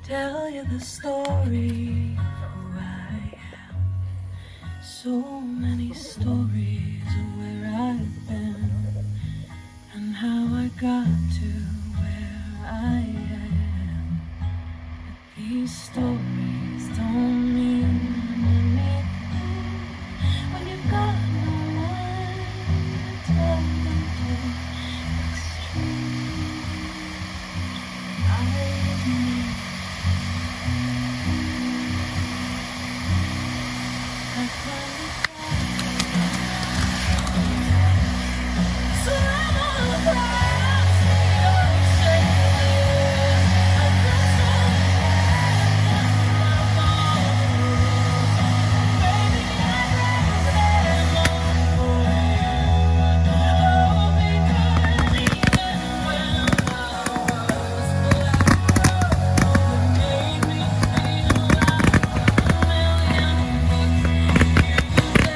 tell you the story of who I am. So many stories of where I've been and how I got to where I am. But these stories don't mean anything when you've got no one to tell them to. It's true. I admit I finally tried. So I'm all proud to your shame. I feel so baby, I'd rather long for you. Oh, because even when I was black, you made me feel like a million bucks.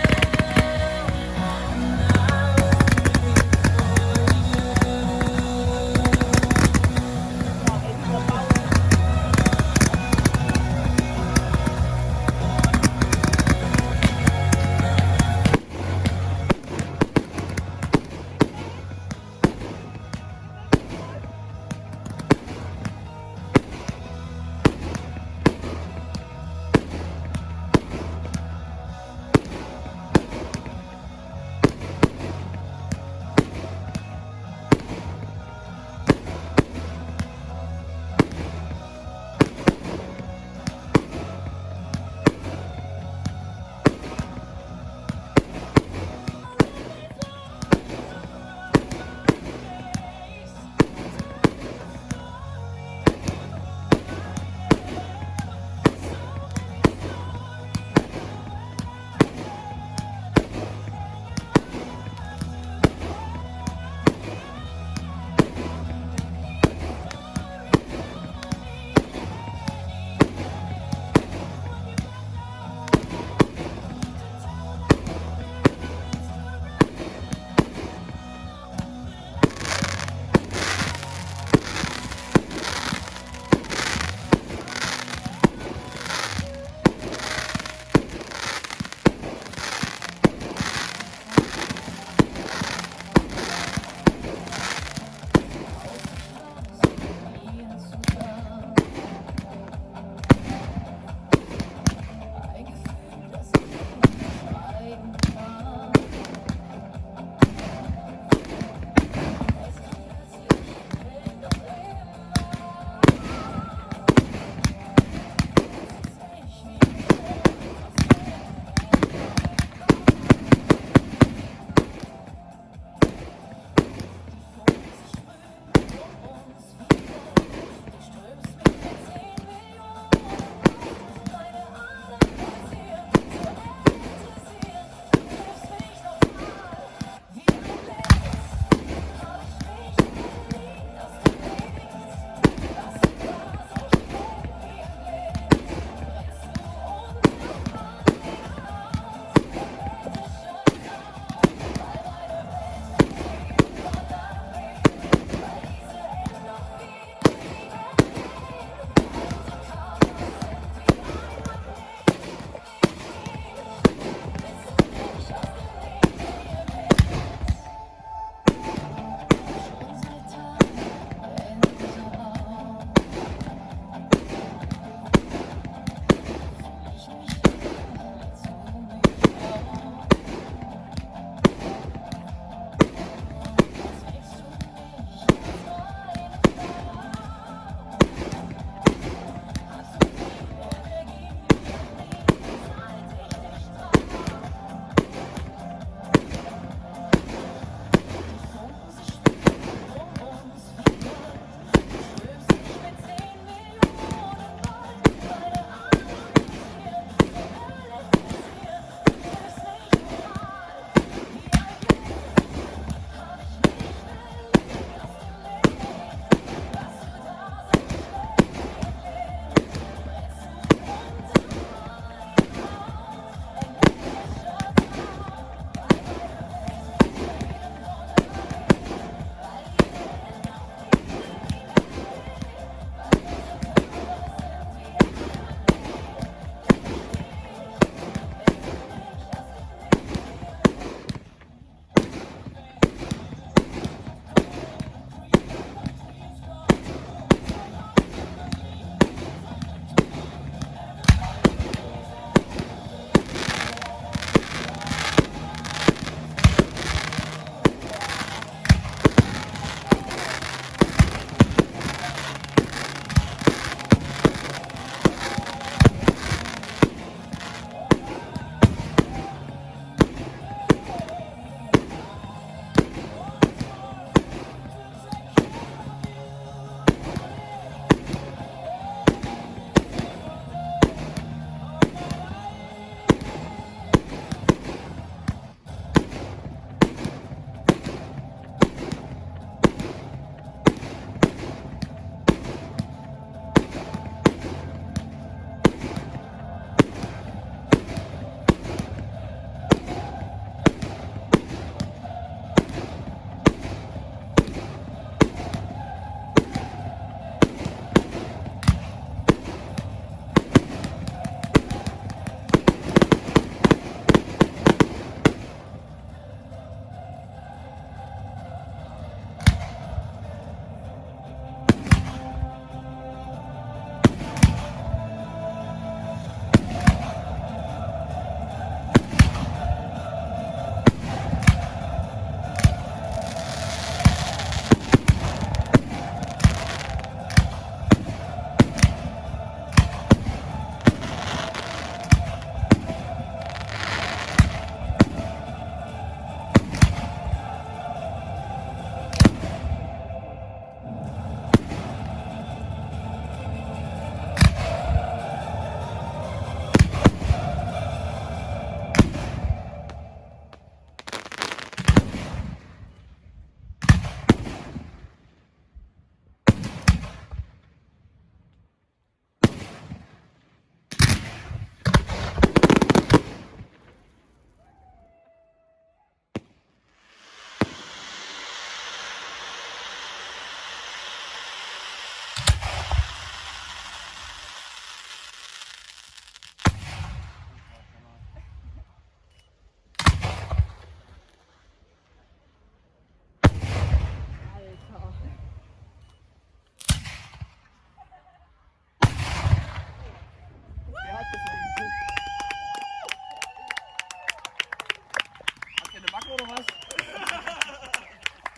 ab oder was?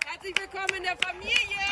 Herzlich willkommen in der Familie.